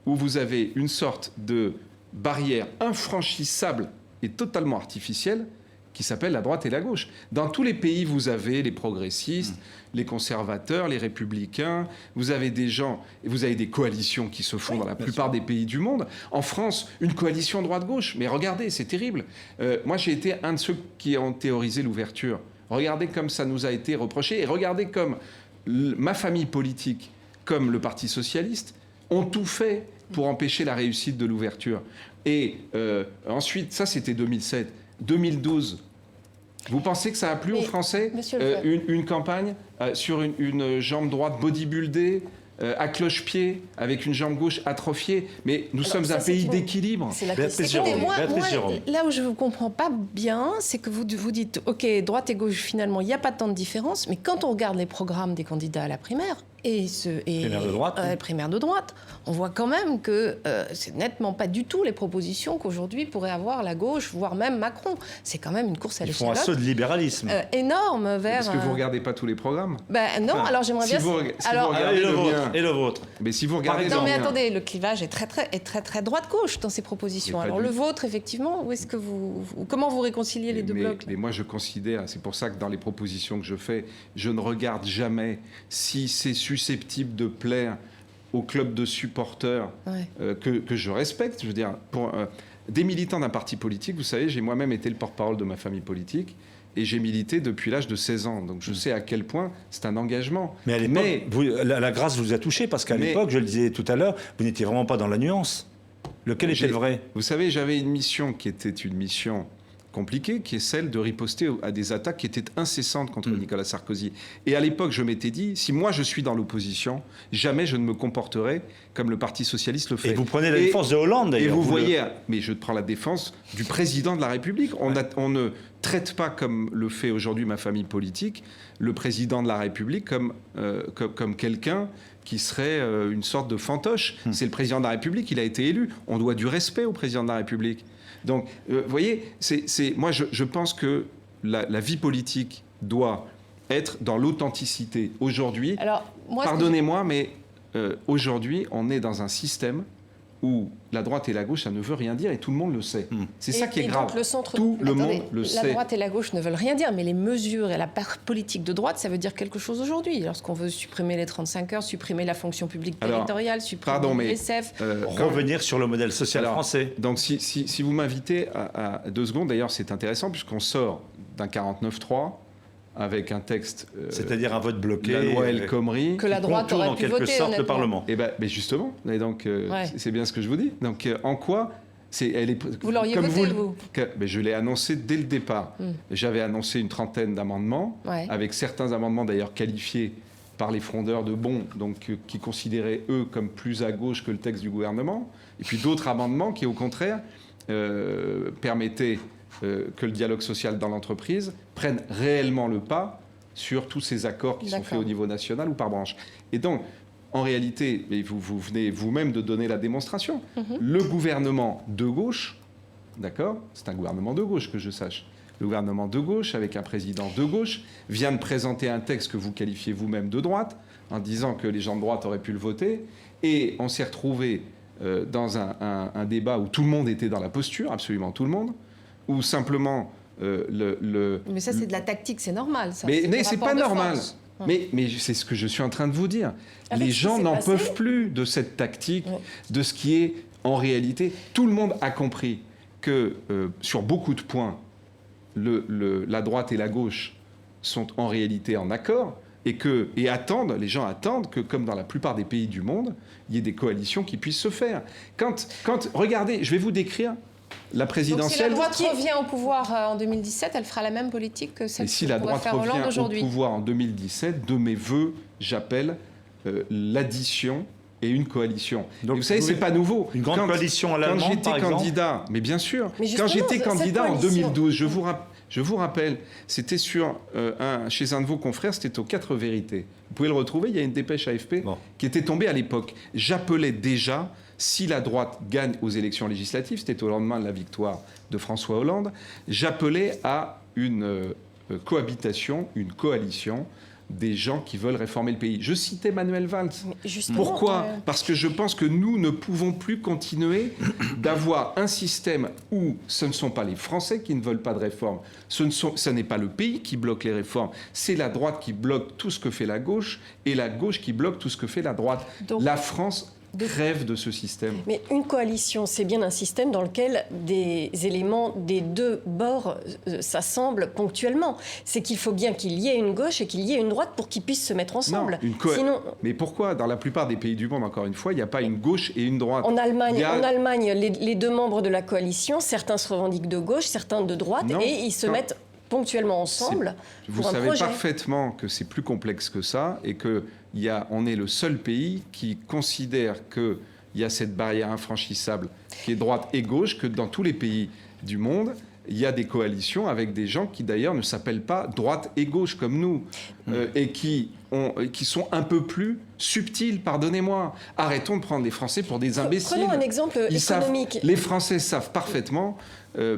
[SPEAKER 9] où vous avez une sorte de barrière infranchissable et totalement artificielle qui s'appelle la droite et la gauche. Dans tous les pays, vous avez les progressistes, les conservateurs, les républicains, vous avez des gens, vous avez des coalitions qui se font dans la plupart des pays du monde. En France, une coalition droite-gauche, mais regardez, c'est terrible. Moi, j'ai été un de ceux qui ont théorisé l'ouverture. Regardez comme ça nous a été reproché, et regardez comme ma famille politique, comme le Parti socialiste, ont tout fait pour empêcher la réussite de l'ouverture. Et ensuite, ça c'était 2007. 2012, vous pensez que ça a plu aux Français une campagne sur une jambe droite bodybuildée à cloche-pied, avec une jambe gauche atrophiée. Mais nous sommes un pays d'équilibre.
[SPEAKER 5] C'est la question.
[SPEAKER 10] Moi, là où je ne vous comprends pas bien, c'est que vous dites, OK, droite et gauche, finalement, il n'y a pas tant de différence, mais quand on regarde les programmes des candidats à la primaire, primaire de droite, on voit quand même que c'est nettement pas du tout les propositions qu'aujourd'hui pourrait avoir la gauche, voire même Macron. C'est quand même une course à l'échalote.
[SPEAKER 1] Ils font un saut de libéralisme.
[SPEAKER 10] Énorme vers...
[SPEAKER 9] Est-ce que vous ne regardez pas tous les programmes?
[SPEAKER 10] Non, alors j'aimerais bien...
[SPEAKER 9] Si vous regardez
[SPEAKER 1] et le vôtre.
[SPEAKER 9] Mais si vous regardez
[SPEAKER 10] non, mais attendez, le clivage est très droite-gauche dans ces propositions. Alors le vôtre, effectivement, où est-ce que comment vous réconciliez les deux blocs?
[SPEAKER 9] Mais moi, je considère, c'est pour ça que dans les propositions que je fais, je ne regarde jamais si c'est susceptible de plaire au club de supporters que je respecte. Je veux dire, pour des militants d'un parti politique, vous savez, j'ai moi-même été le porte-parole de ma famille politique et j'ai milité depuis l'âge de 16 ans. Donc je sais à quel point c'est un engagement.
[SPEAKER 1] Mais à l'époque, la grâce vous a touché parce qu'à l'époque, je le disais tout à l'heure, vous n'étiez vraiment pas dans la nuance. Lequel était le vrai?
[SPEAKER 9] Vous savez, j'avais une mission qui était une mission compliquée, qui est celle de riposter à des attaques qui étaient incessantes contre Nicolas Sarkozy. Et à l'époque, je m'étais dit, si moi je suis dans l'opposition, jamais je ne me comporterai comme le Parti socialiste le fait.
[SPEAKER 1] Et vous prenez la défense de Hollande, d'ailleurs.
[SPEAKER 9] Et vous voyez, mais je prends la défense du président de la République. On ne traite pas, comme le fait aujourd'hui ma famille politique, le président de la République comme quelqu'un qui serait une sorte de fantoche. C'est le président de la République, il a été élu. On doit du respect au président de la République. Donc, vous voyez, moi, je pense que la vie politique doit être dans l'authenticité. Aujourd'hui, pardonnez-moi, mais aujourd'hui, on est dans un système où la droite et la gauche, ça ne veut rien dire et tout le monde le sait. C'est ça qui est grave. Tout le monde le sait.
[SPEAKER 10] La droite et la gauche ne veulent rien dire, mais les mesures et la part politique de droite, ça veut dire quelque chose aujourd'hui. Lorsqu'on veut supprimer les 35 heures, supprimer la fonction publique territoriale, supprimer l'ISF...
[SPEAKER 1] revenir sur le modèle social français.
[SPEAKER 9] Donc si vous m'invitez à 2 secondes, d'ailleurs c'est intéressant puisqu'on sort d'un 49-3, avec un texte...
[SPEAKER 1] c'est-à-dire un vote bloqué.
[SPEAKER 9] La loi El Khomri.
[SPEAKER 10] Que la droite aurait pu voter,
[SPEAKER 1] en quelque sorte, le Parlement.
[SPEAKER 9] Et mais justement, et donc, c'est bien ce que je vous dis. Donc, en quoi...
[SPEAKER 10] Vous l'auriez voté, vous
[SPEAKER 9] mais je l'ai annoncé dès le départ. J'avais annoncé une trentaine d'amendements, avec certains amendements d'ailleurs qualifiés par les frondeurs de bons, donc qui considéraient, eux, comme plus à gauche que le texte du gouvernement. Et puis d'autres amendements qui, au contraire, permettaient... que le dialogue social dans l'entreprise prenne réellement le pas sur tous ces accords qui sont faits au niveau national ou par branche. Et donc, en réalité, vous venez vous-même de donner la démonstration, le gouvernement de gauche, d'accord, c'est un gouvernement de gauche que je sache, le gouvernement de gauche, avec un président de gauche, vient de présenter un texte que vous qualifiez vous-même de droite, en disant que les gens de droite auraient pu le voter, et on s'est retrouvé dans un débat où tout le monde était dans la posture, absolument tout le monde, ou simplement
[SPEAKER 10] Mais ça, c'est de la tactique, c'est normal. Ça.
[SPEAKER 9] Mais c'est pas normal. Mais c'est ce que je suis en train de vous dire. Les gens n'en peuvent plus de cette tactique, de ce qui est en réalité. Tout le monde a compris que sur beaucoup de points, la droite et la gauche sont en réalité en accord et attendent, les gens attendent que, comme dans la plupart des pays du monde, il y ait des coalitions qui puissent se faire. Regardez, je vais vous décrire la présidentielle.
[SPEAKER 10] Donc, si la droite revient au pouvoir en 2017, elle fera la même politique que celle que pourrait faire Hollande aujourd'hui.
[SPEAKER 9] Si la droite revient au pouvoir en 2017, de mes voeux, j'appelle l'addition et une coalition. Donc, et vous savez, c'est pas nouveau.
[SPEAKER 1] Une grande coalition à l'allemande, par exemple.
[SPEAKER 9] Candidat, mais bien sûr, quand j'étais candidat en 2012, je vous rappelle, c'était chez un de vos confrères, c'était aux 4 vérités. Vous pouvez le retrouver, il y a une dépêche AFP qui était tombée à l'époque. J'appelais déjà, si la droite gagne aux élections législatives, c'était au lendemain de la victoire de François Hollande, j'appelais à une cohabitation, une coalition des gens qui veulent réformer le pays. Je citais Manuel Valls. Pourquoi ? Parce que je pense que nous ne pouvons plus continuer d'avoir un système où ce ne sont pas les Français qui ne veulent pas de réforme, ce n'est pas le pays qui bloque les réformes, c'est la droite qui bloque tout ce que fait la gauche et la gauche qui bloque tout ce que fait la droite. Donc, la France crève de ce système.
[SPEAKER 5] Mais une coalition, c'est bien un système dans lequel des éléments des deux bords s'assemblent ponctuellement. C'est qu'il faut bien qu'il y ait une gauche et qu'il y ait une droite pour qu'ils puissent se mettre ensemble. Sinon...
[SPEAKER 9] Mais pourquoi ? Dans la plupart des pays du monde, encore une fois, il n'y a pas une gauche et une droite.
[SPEAKER 5] En Allemagne, les deux membres de la coalition, certains se revendiquent de gauche, certains de droite, et ils se mettent ponctuellement ensemble
[SPEAKER 9] vous
[SPEAKER 5] pour un
[SPEAKER 9] savez
[SPEAKER 5] projet.
[SPEAKER 9] Parfaitement que c'est plus complexe que ça et qu'on est le seul pays qui considère qu'il y a cette barrière infranchissable qui est droite et gauche, que dans tous les pays du monde, il y a des coalitions avec des gens qui d'ailleurs ne s'appellent pas droite et gauche comme nous et qui sont un peu plus subtils, pardonnez-moi. Arrêtons de prendre les Français pour des imbéciles.
[SPEAKER 5] Prenons un exemple économique.
[SPEAKER 9] Les Français savent parfaitement,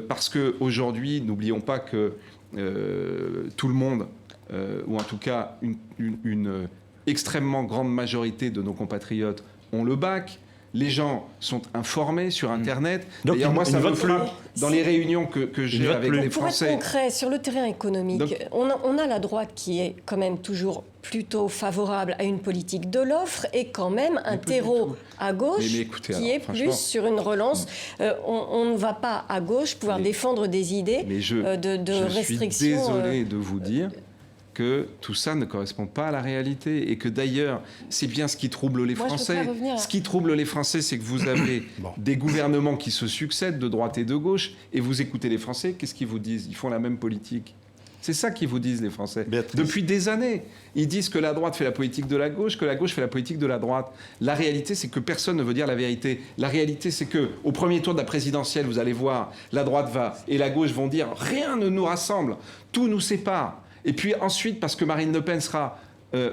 [SPEAKER 9] parce qu'aujourd'hui, n'oublions pas que tout le monde, ou en tout cas une extrêmement grande majorité de nos compatriotes ont le bac. Les gens sont informés sur Internet. D'ailleurs, moi, ça me frappe dans les réunions que j'ai avec les Français.
[SPEAKER 5] Pour être concret, sur le terrain économique, on a la droite qui est quand même toujours plutôt favorable à une politique de l'offre et quand même un terreau à gauche qui est plus sur une relance. On ne va pas à gauche pouvoir défendre des idées de restriction.
[SPEAKER 9] Je suis désolé de vous dire que tout ça ne correspond pas à la réalité et que d'ailleurs, c'est bien ce qui trouble les Français. Ce qui trouble les Français, c'est que vous avez des gouvernements qui se succèdent de droite et de gauche et vous écoutez les Français, qu'est-ce qu'ils vous disent? Ils font la même politique. C'est ça qu'ils vous disent, les Français. Béatrice. Depuis des années, ils disent que la droite fait la politique de la gauche, que la gauche fait la politique de la droite. La réalité, c'est que personne ne veut dire la vérité. La réalité, c'est que au premier tour de la présidentielle, vous allez voir, la droite et la gauche vont dire « rien ne nous rassemble, tout nous sépare ». Et puis ensuite, parce que Marine Le Pen sera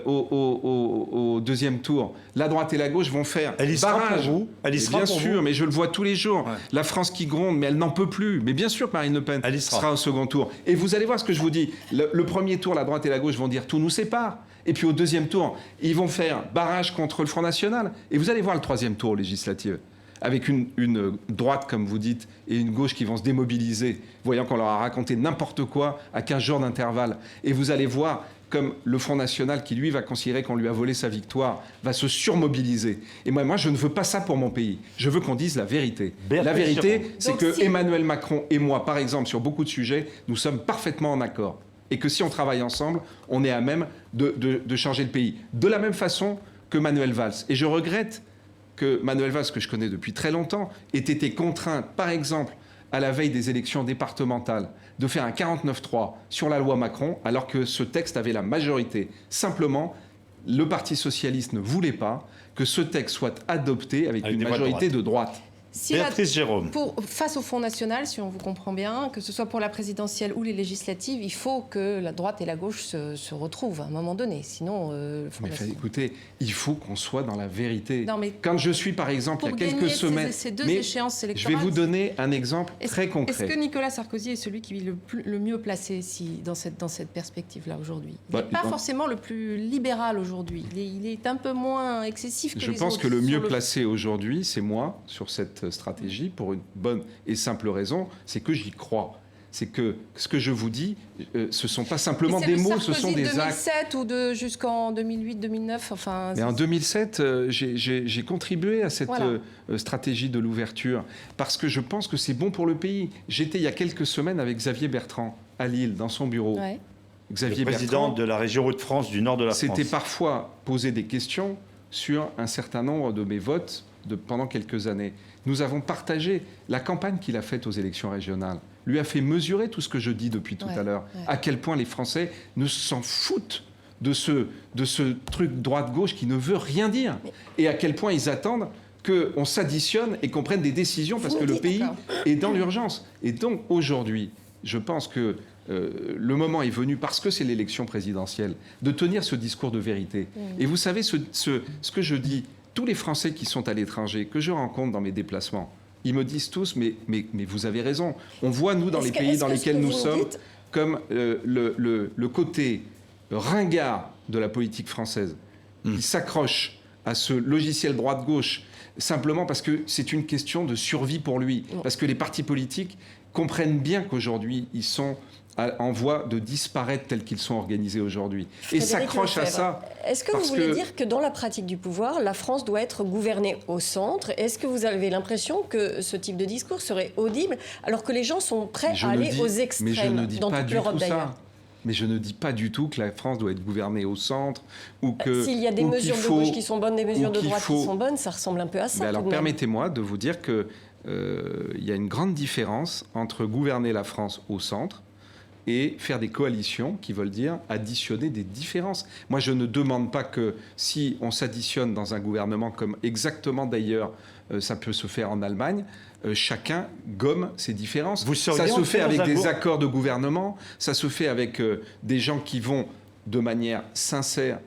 [SPEAKER 9] au deuxième tour, la droite et la gauche vont faire barrage.
[SPEAKER 1] Pour vous. Elle y sera
[SPEAKER 9] bien
[SPEAKER 1] pour
[SPEAKER 9] sûr,
[SPEAKER 1] vous.
[SPEAKER 9] mais je le vois tous les jours. Ouais. La France qui gronde, mais elle n'en peut plus. Mais bien sûr que Marine Le Pen sera au second tour. Et vous allez voir ce que je vous dis. Le premier tour, la droite et la gauche vont dire tout nous sépare. Et puis au deuxième tour, ils vont faire barrage contre le Front National. Et vous allez voir le troisième tour législatif, avec une droite, comme vous dites, et une gauche qui vont se démobiliser, voyant qu'on leur a raconté n'importe quoi à 15 jours d'intervalle. Et vous allez voir comme le Front National, qui lui va considérer qu'on lui a volé sa victoire, va se surmobiliser. Et moi, je ne veux pas ça pour mon pays. Je veux qu'on dise la vérité. La vérité, c'est que Emmanuel Macron et moi, par exemple, sur beaucoup de sujets, nous sommes parfaitement en accord. Et que si on travaille ensemble, on est à même de changer le pays. De la même façon que Manuel Valls. Et je regrette que Manuel Valls, que je connais depuis très longtemps, ait été contraint, par exemple, à la veille des élections départementales, de faire un 49-3 sur la loi Macron, alors que ce texte avait la majorité. Simplement, le Parti socialiste ne voulait pas que ce texte soit adopté avec une majorité de droite.
[SPEAKER 1] Béatrice Jérôme.
[SPEAKER 10] Face au Front National, si on vous comprend bien, que ce soit pour la présidentielle ou les législatives, il faut que la droite et la gauche se retrouvent à un moment donné. Sinon,
[SPEAKER 9] écoutez, il faut qu'on soit dans la vérité.
[SPEAKER 10] Non, mais
[SPEAKER 9] quand je suis, par exemple, il y a quelques semaines...
[SPEAKER 10] Ces deux échéances électorales,
[SPEAKER 9] je vais vous donner un exemple très concret.
[SPEAKER 10] Est-ce que Nicolas Sarkozy est celui qui est le mieux placé dans cette perspective-là aujourd'hui? Il n'est pas forcément le plus libéral aujourd'hui. Il est un peu moins excessif que les autres.
[SPEAKER 9] Je pense que le mieux placé aujourd'hui, c'est moi, sur cette stratégie, pour une bonne et simple raison, c'est que j'y crois. C'est que ce que je vous dis, ce ne sont pas simplement des mots, ce sont des actes.
[SPEAKER 10] C'est 2007 ou jusqu'en 2008-2009 enfin,
[SPEAKER 9] mais en 2007, j'ai contribué à cette stratégie de l'ouverture parce que je pense que c'est bon pour le pays. J'étais il y a quelques semaines avec Xavier Bertrand à Lille, dans son bureau.
[SPEAKER 5] Ouais.
[SPEAKER 1] Xavier le président Bertrand, de la région Hauts-de-France, du nord de la France.
[SPEAKER 9] S'était parfois posé des questions sur un certain nombre de mes votes pendant quelques années. Nous avons partagé la campagne qu'il a faite aux élections régionales, lui a fait mesurer tout ce que je dis depuis tout à l'heure, à quel point les Français ne s'en foutent de ce truc droite-gauche qui ne veut rien dire, et à quel point ils attendent qu'on s'additionne et qu'on prenne des décisions parce que le pays est dans l'urgence. Et donc aujourd'hui, je pense que le moment est venu, parce que c'est l'élection présidentielle, de tenir ce discours de vérité. Et vous savez, ce que je dis, tous les Français qui sont à l'étranger, que je rencontre dans mes déplacements, ils me disent tous, mais vous avez raison. On voit, nous, dans les pays dans lesquels nous sommes, comme le côté ringard de la politique française, qui s'accroche à ce logiciel droite-gauche, simplement parce que c'est une question de survie pour lui. Parce que les partis politiques comprennent bien qu'aujourd'hui, ils sont en voie de disparaître tels qu'ils sont organisés aujourd'hui. Et s'accrochent à ça.
[SPEAKER 5] Est-ce que vous voulez dire que dans la pratique du pouvoir, la France doit être gouvernée au centre? Est-ce que vous avez l'impression que ce type de discours serait audible alors que les gens sont prêts à aller aux extrêmes dans toute l'Europe d'ailleurs?
[SPEAKER 9] Mais je ne dis pas du tout que la France doit être gouvernée au centre ou que...
[SPEAKER 5] S'il y a des mesures de gauche qui sont bonnes, des mesures de droite qui sont bonnes, ça ressemble un peu à ça.
[SPEAKER 9] Alors permettez-moi de vous dire qu'il y a une grande différence entre gouverner la France au centre, et faire des coalitions qui veulent dire additionner des différences. Moi, je ne demande pas que si on s'additionne dans un gouvernement, comme exactement d'ailleurs ça peut se faire en Allemagne, chacun gomme ses différences. Ça se fait avec des accords de gouvernement, ça se fait avec des gens qui vont de manière sincère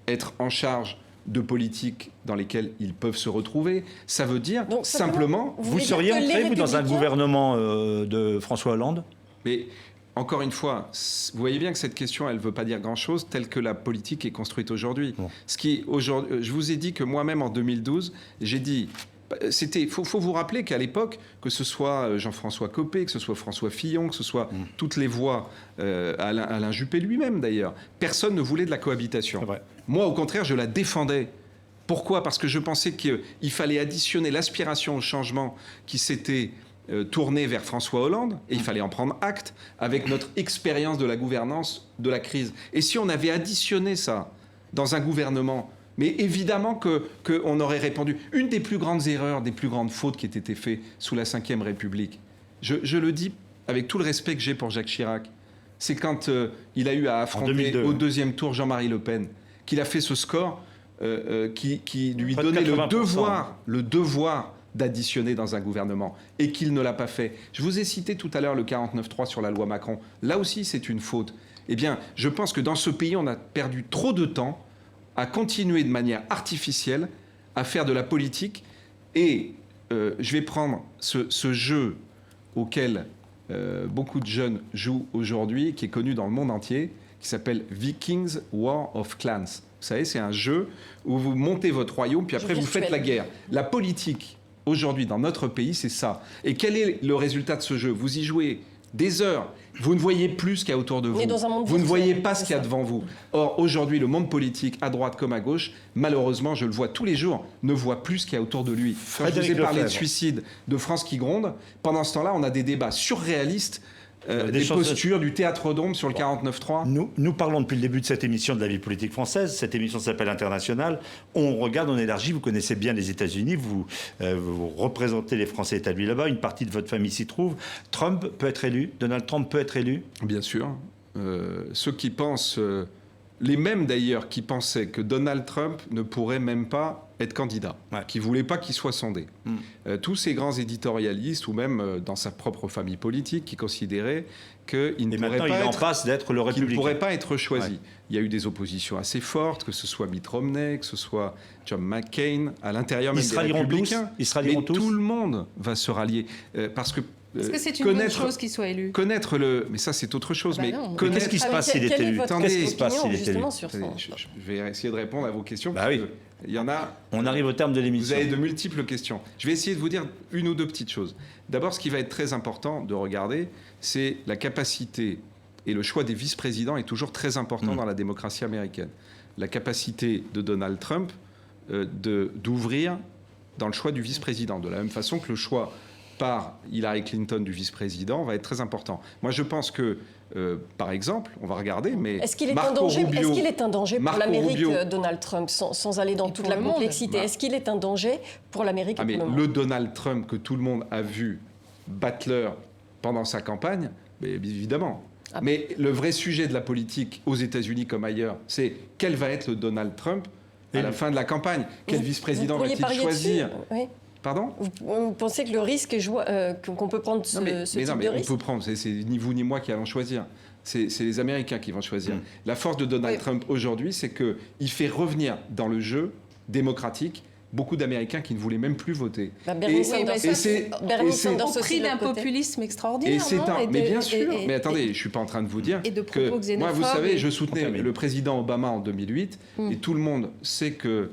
[SPEAKER 9] être en charge de politiques dans lesquelles ils peuvent se retrouver. Ça veut dire donc, simplement...
[SPEAKER 1] Vous seriez entré, vous, dans un gouvernement de François Hollande ?
[SPEAKER 9] Mais encore une fois, vous voyez bien que cette question, elle ne veut pas dire grand-chose telle que la politique est construite aujourd'hui. Bon. Je vous ai dit que moi-même, en 2012, j'ai dit... faut vous rappeler qu'à l'époque, que ce soit Jean-François Copé, que ce soit François Fillon, que ce soit toutes les voix, Alain Juppé lui-même d'ailleurs, personne ne voulait de la cohabitation. Moi, au contraire, je la défendais. Pourquoi ? Parce que je pensais qu'il fallait additionner l'aspiration au changement qui s'était tournée vers François Hollande, et il fallait en prendre acte avec notre expérience de la gouvernance de la crise. Et si on avait additionné ça dans un gouvernement... Mais évidemment qu'on aurait répondu. Une des plus grandes erreurs, des plus grandes fautes qui aient été faites sous la Ve République, je le dis avec tout le respect que j'ai pour Jacques Chirac, c'est quand il a eu à affronter au deuxième tour Jean-Marie Le Pen, qu'il a fait ce score qui lui donnait le devoir d'additionner dans un gouvernement, et qu'il ne l'a pas fait. Je vous ai cité tout à l'heure le 49.3 sur la loi Macron. Là aussi, c'est une faute. Eh bien, je pense que dans ce pays, on a perdu trop de temps à continuer de manière artificielle à faire de la politique. Et je vais prendre ce jeu auquel beaucoup de jeunes jouent aujourd'hui, qui est connu dans le monde entier, qui s'appelle Vikings War of Clans. Vous savez, c'est un jeu où vous montez votre royaume, puis après vous faites la guerre. La politique, aujourd'hui, dans notre pays, c'est ça. Et quel est le résultat de ce jeu ? Vous y jouez des heures. Vous ne voyez plus ce qu'il y a autour de vous. Vous ne voyez pas ce qu'il y a devant vous. Or, aujourd'hui, le monde politique, à droite comme à gauche, malheureusement, je le vois tous les jours, ne voit plus ce qu'il y a autour de lui. Quand je vous ai parlé de suicide, de France qui gronde, pendant ce temps-là, on a des débats surréalistes, des postures, du théâtre d'ombre sur le 49.3.
[SPEAKER 1] Nous parlons depuis le début de cette émission de la vie politique française. Cette émission s'appelle International. On regarde, on élargit. Vous connaissez bien les États-Unis. Vous représentez les Français établis là-bas. Une partie de votre famille s'y trouve. Trump peut être élu. Donald Trump peut être élu.
[SPEAKER 9] Bien sûr. Ceux qui pensent, les mêmes d'ailleurs, qui pensaient que Donald Trump ne pourrait même pas être candidat, qui ne voulaient pas qu'il soit sondé. Tous ces grands éditorialistes, ou même dans sa propre famille politique, qui considéraient qu'il ne pourrait pas être choisi. Ouais. Il y a eu des oppositions assez fortes, que ce soit Mitt Romney, que ce soit John McCain, à l'intérieur même des Républicains. Mais tout le monde va se rallier. Parce que
[SPEAKER 10] est-ce que c'est une bonne chose qu'il soit élu ?
[SPEAKER 9] Mais ça, c'est autre chose. Mais
[SPEAKER 1] qu'est-ce qui se passe s'il est élu ?
[SPEAKER 5] Qu'est-ce qui se passe s'il est élu ?
[SPEAKER 9] Je vais essayer de répondre à vos questions.
[SPEAKER 1] Bah oui.
[SPEAKER 9] Il y en a.
[SPEAKER 1] On arrive au terme de l'émission.
[SPEAKER 9] Vous avez de multiples questions. Je vais essayer de vous dire une ou deux petites choses. D'abord, ce qui va être très important de regarder, c'est la capacité, et le choix des vice-présidents est toujours très important dans la démocratie américaine. La capacité de Donald Trump d'ouvrir dans le choix du vice-président, de la même façon que le choix par Hillary Clinton du vice-président va être très important. Moi, je pense que, par exemple, on va regarder, mais
[SPEAKER 5] est-ce qu'il est un danger pour l'Amérique, Donald Trump, sans aller dans toute la complexité ? Est-ce qu'il est un danger pour l'Amérique et pour le monde ?
[SPEAKER 9] Le Donald Trump que tout le monde a vu, Butler, pendant sa campagne, mais évidemment. Mais le vrai sujet de la politique aux États-Unis comme ailleurs, c'est quel va être le Donald Trump à la fin de la campagne ? Quel vice-président va-t-il choisir ? Pardon ?
[SPEAKER 5] Vous pensez que le risque qu'on peut prendre ce type de risque ?
[SPEAKER 9] On peut prendre, c'est ni vous ni moi qui allons choisir. C'est les Américains qui vont choisir. La force de Donald Trump aujourd'hui, c'est qu'il fait revenir dans le jeu démocratique beaucoup d'Américains qui ne voulaient même plus voter.
[SPEAKER 5] Bernie Sanders
[SPEAKER 10] au prix d'un populisme extraordinaire.
[SPEAKER 9] Mais bien sûr. Mais attendez, je ne suis pas en train de vous dire que moi, vous savez, je soutenais le président Obama en 2008 et tout le monde sait que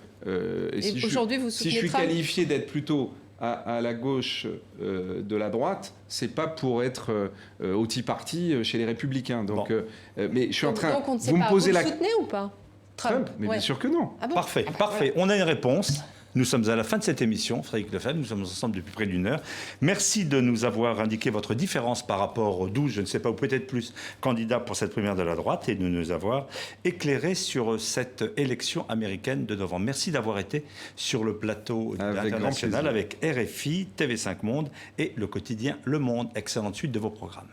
[SPEAKER 9] si je suis qualifié d'être plutôt à la gauche de la droite, c'est pas pour être au Tea Party chez les Républicains. Donc, mais je suis en train.
[SPEAKER 10] Vous me posez la. Vous soutenez ou pas
[SPEAKER 9] Trump? Mais bien sûr que non.
[SPEAKER 1] Ah bon? Parfait. On a une réponse. Nous sommes à la fin de cette émission, Frédéric Lefebvre, nous sommes ensemble depuis près d'une heure. Merci de nous avoir indiqué votre différence par rapport aux 12, je ne sais pas, ou peut-être plus, candidats pour cette primaire de la droite et de nous avoir éclairé sur cette élection américaine de novembre. Merci d'avoir été sur le plateau international avec RFI, TV5 Monde et le quotidien Le Monde. Excellente suite de vos programmes.